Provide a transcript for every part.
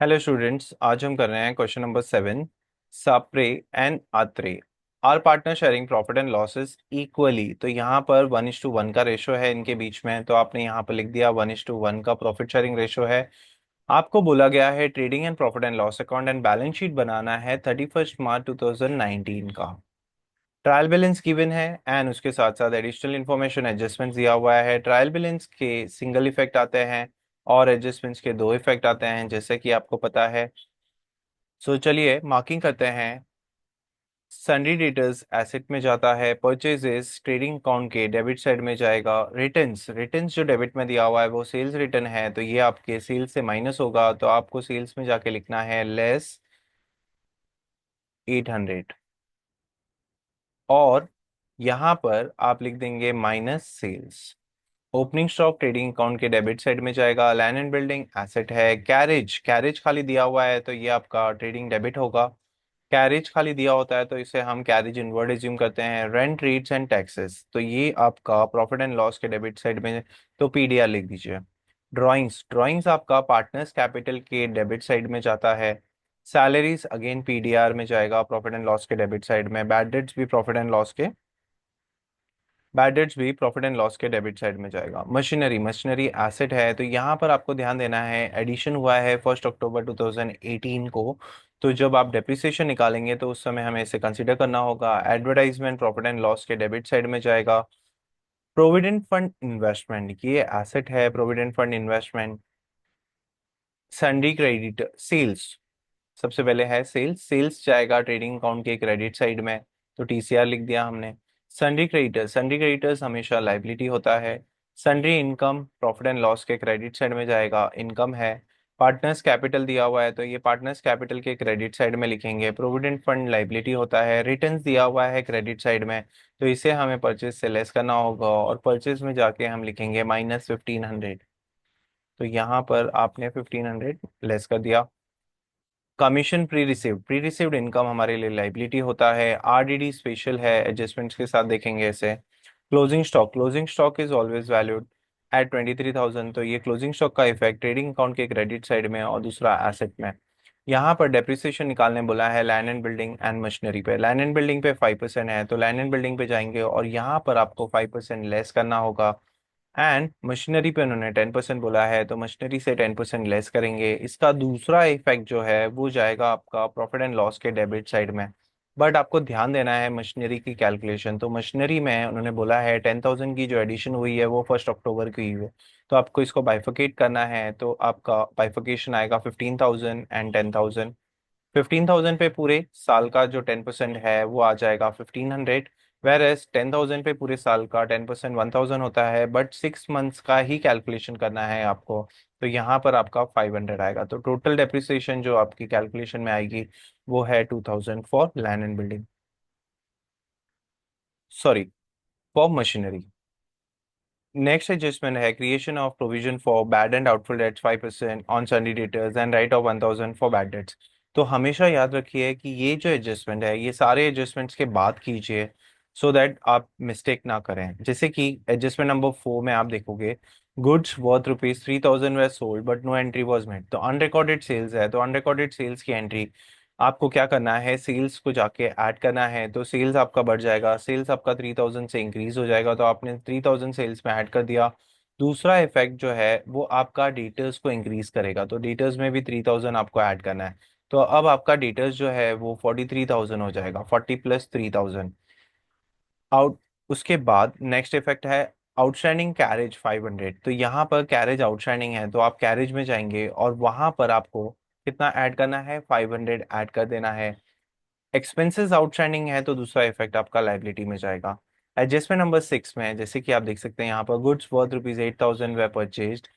Hello students, आज हम कर रहे हैं question number 7। Sapre and Atre are partner sharing profit and losses equally. तो यहाँ पर 1:1 का रेशो है इनके बीच में, तो आपने यहाँ पर लिख दिया 1:1 का प्रॉफिट शेयरिंग रेशो है। आपको बोला गया है trading and profit and loss account and balance sheet बनाना है 31 मार्च 2019 का। ट्रायल बैलेंस गिवन है एंड उसके साथ साथ एडिशनल इन्फॉर्मेशन एडजस्टमेंट दिया हुआ है। ट्रायल बैलेंस के सिंगल इफेक्ट आते हैं और एडजस्टमेंट्स के दो इफेक्ट आते हैं, जैसे कि आपको पता है। सो चलिए मार्किंग करते हैं। सन्डी डेटर्स एसेट में जाता है, परचेजेस ट्रेडिंग अकाउंट के डेबिट साइड में जाएगा। रिटर्न्स रिटर्न्स जो डेबिट में दिया हुआ है वो सेल्स रिटर्न है, तो ये आपके सेल्स से माइनस होगा, तो आपको सेल्स में जाके लिखना है लेस 800। और यहाँ पर आप लिख देंगे minus sales. Opening stock trading account के डेबिट साइड में जाएगा। लैंड एंड बिल्डिंग एसेट है। कैरेज कैरेज खाली दिया हुआ है, तो ये आपका ट्रेडिंग डेबिट होगा। कैरेज खाली दिया होता है तो इसे हम कैरेज इनवर्ड एज्यूम करते हैं। रेंट रेट्स एंड टैक्सेस, तो ये आपका प्रॉफिट एंड लॉस के डेबिट साइड में, तो पीडीआर लिख दीजिए। ड्राइंग्स ड्राइंग्स आपका पार्टनर्स कैपिटल के डेबिट साइड में जाता है। सैलरीज अगेन पीडीआर में जाएगा प्रॉफिट एंड लॉस के डेबिट साइड में। बैड डेट्स भी प्रॉफिट एंड लॉस के डेबिट साइड में जाएगा। मशीनरी मशीनरी एसेट है, तो यहाँ पर आपको ध्यान देना है एडिशन हुआ है 1 अक्टूबर 2018 को। तो जब आप डेप्रिसिएशन निकालेंगे तो उस समय हमें इसे कंसीडर करना होगा। एडवर्टाइजमेंट प्रॉफिट एंड लॉस के डेबिट साइड में जाएगा। प्रोविडेंट फंड इन्वेस्टमेंट ये एसेट है, provident fund investment. Sundry credit sales, सबसे पहले है सेल्स। सेल्स जाएगा ट्रेडिंग अकाउंट के क्रेडिट साइड में, तो टीसीआर लिख दिया हमने। सन्डी क्रेडिटर्स हमेशा लाइबिलिटी होता है। सन्डी इनकम प्रॉफिट एंड लॉस के क्रेडिट साइड में जाएगा, इनकम है। पार्टनर्स कैपिटल दिया हुआ है, तो ये पार्टनर्स कैपिटल के क्रेडिट साइड में लिखेंगे। प्रोविडेंट फंड लाइबिलिटी होता है। रिटर्न्स दिया हुआ है क्रेडिट साइड में, तो इसे हमें परचेज से लेस करना होगा और परचेज में जाके हम लिखेंगे -1500। तो यहाँ पर आपने 1500 लेस कर दिया। कमीशन प्री रिसीव्ड इनकम हमारे लिए लाइबिलिटी होता है। आरडीडी स्पेशल है, एडजस्टमेंट्स के साथ देखेंगे इसे। Closing stock is always valued at 23,000, तो ये क्लोजिंग स्टॉक का इफेक्ट ट्रेडिंग अकाउंट के क्रेडिट साइड में और दूसरा एसेट में। यहाँ पर डेप्रिसिएशन निकालने बोला है land and building and machinery पे। लैंड एंड बिल्डिंग पे 5% है, तो लैंड एंड बिल्डिंग पे जाएंगे और यहाँ पर आपको 5% लेस करना होगा। एंड मशीनरी पे उन्होंने 10% बोला है, तो मशीनरी से 10% लेस करेंगे। इसका दूसरा इफेक्ट जो है वो जाएगा आपका प्रॉफिट एंड लॉस के डेबिट साइड में। बट आपको ध्यान देना है मशीनरी की कैलकुलेशन, तो मशीनरी में उन्होंने बोला है 10,000 की जो एडिशन हुई है वो 1 अक्टूबर की हुई है, तो आपको इसको बाइफिकेट करना है, तो आपका बाइफिकेशन आएगा 15,000 एंड 10,000। 15,000 पे पूरे साल का जो 10% है वो आ जाएगा 1,500। वेर एज 10,000 पे पूरे साल का 10% 1,000 होता है, बट 6 मंथ्स का ही कैलकुलेशन करना है आपको, तो यहाँ पर आपका 500 आएगा। तो टोटल डेप्रिसिएशन जो आपकी कैलकुलेशन में आएगी वो है 2,000 for land and building, sorry, for machinery. Next adjustment है creation of provision for bad and doubtful debts 5% on sundry debtors and write off 1,000 for bad debts. तो हमेशा याद रखिए कि ये जो एडजस्टमेंट है ये सारे एडजस्टमेंट्स के बाद कीजिए, सो दैट आप मिस्टेक ना करें। जैसे कि एडजस्टमेंट नंबर 4 में आप देखोगे goods worth ₹3,000 they sold but no entry was made, तो अनरिकॉर्डेड सेल्स है, तो अनरिकॉर्डेड सेल्स की एंट्री आपको क्या करना है, सेल्स को जाके ऐड करना है, तो सेल्स आपका बढ़ जाएगा। सेल्स आपका 3,000 से इंक्रीज हो जाएगा, तो आपने 3,000 सेल्स में ऐड कर दिया। दूसरा इफेक्ट जो है वो आपका डिटेल्स को इंक्रीज करेगा, तो डिटेल्स में भी 3,000 आपको ऐड करना है। तो अब आपका डिटेल्स जो है वो 43,000 हो जाएगा, 40 + 3,000 आउट। उसके बाद नेक्स्ट इफेक्ट है आउटस्टैंडिंग कैरेज 500, तो यहाँ पर कैरेज आउटस्टैंडिंग है, तो आप कैरेज में जाएंगे और वहां पर आपको कितना ऐड करना है, 500 ऐड कर देना है। एक्सपेंसेस आउटस्टैंडिंग है, तो दूसरा इफेक्ट आपका लाइबिलिटी में जाएगा। एडजस्टमेंट नंबर 6 में जैसे कि आप देख सकते हैं यहाँ पर goods worth ₹8,000 they purchased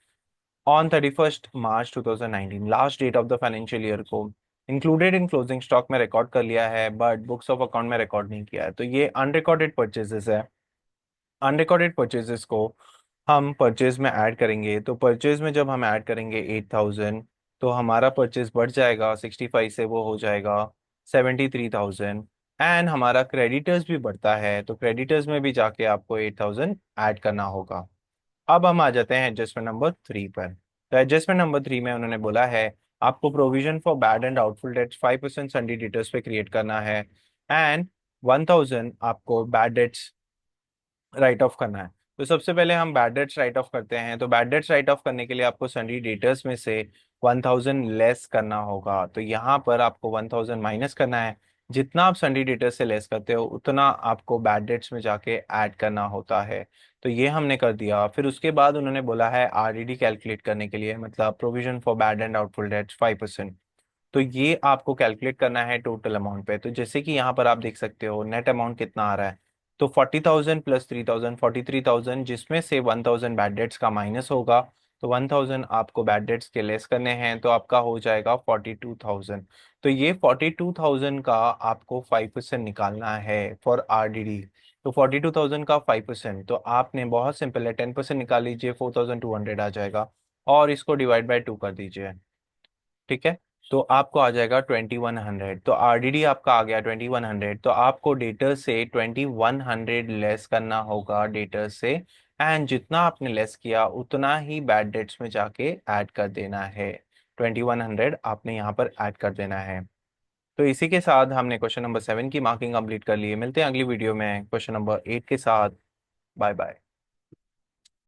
on 31 March 2019, last date of the financial year को इंक्लूडेड इन क्लोजिंग स्टॉक में रिकॉर्ड कर लिया है, बट बुक्स ऑफ अकाउंट में रिकॉर्ड नहीं किया है, तो ये अनरिकॉर्डेड परचेजेस है। अनरिकॉर्डेड परचेजेस को हम परचेज में ऐड करेंगे, तो परचेज में जब हम ऐड करेंगे 8,000, तो हमारा परचेज बढ़ जाएगा 65 से वो हो जाएगा 73,000। एंड हमारा क्रेडिटर्स भी बढ़ता है, तो क्रेडिटर्स में भी जाके आपको 8,000 ऐड करना होगा। अब हम आ जाते हैं एडजस्टमेंट नंबर 3 पर। तो एडजस्टमेंट नंबर 3 में उन्होंने बोला है आपको provision for bad and doubtful debts 5% सन्डी debtors पे क्रिएट करना है, एंड 1000 आपको बैड डेट्स राइट ऑफ करना है। तो सबसे पहले हम बैड डेट्स राइट ऑफ करते हैं। तो बैड डेट्स राइट ऑफ करने के लिए आपको सन्डी डेटर्स में से 1000 लेस करना होगा। तो यहाँ पर आपको 1000 माइनस करना है। जितना आप सन्डी डेटर्स से लेस करते हो उतना आपको बैड डेट्स में जाके ऐड करना होता है। तो ये हमने कर दिया। फिर उसके बाद उन्होंने बोला है आरडीडी कैलकुलेट करने के लिए, मतलब provision for bad and doubtful debts 5%। तो ये आपको कैलकुलेट करना है टोटल अमाउंट पे। तो जैसे कि यहाँ पर आप देख सकते हो नेट अमाउंट कितना आ रहा है। तो 40,000 प्लस 3,000 43,000, जिसमें से 1,000 बैड डेट्स का माइनस होगा। तो 1,000 आपको बैड डेट्स के लेस करने हैं, तो आपका हो जाएगा 42,000। तो ये 42,000 का आपको 5% निकालना है फॉर आरडीडी। तो 42,000 का 5%, तो आपने बहुत सिंपल है 10% निकाल लीजिए, 4,200 आ जाएगा। और इसको डिवाइड बाय 2 कर दीजिए। ठीक है। तो आपको आ जाएगा 2,100। तो आरडीडी आपका आ गया 2,100। तो आपको डेटर से 2,100 लेस करना होगा डेटर से। एंड जितना आपने लेस किया उतना ही बैड डेट्स में जाके ऐड कर देना है। 2,100 आपने यहाँ पर ऐड कर देना है। तो इसी के साथ हमने क्वेश्चन नंबर 7 की मार्किंग कंप्लीट कर ली है। मिलते हैं अगली वीडियो में क्वेश्चन नंबर 8 के साथ। Bye bye.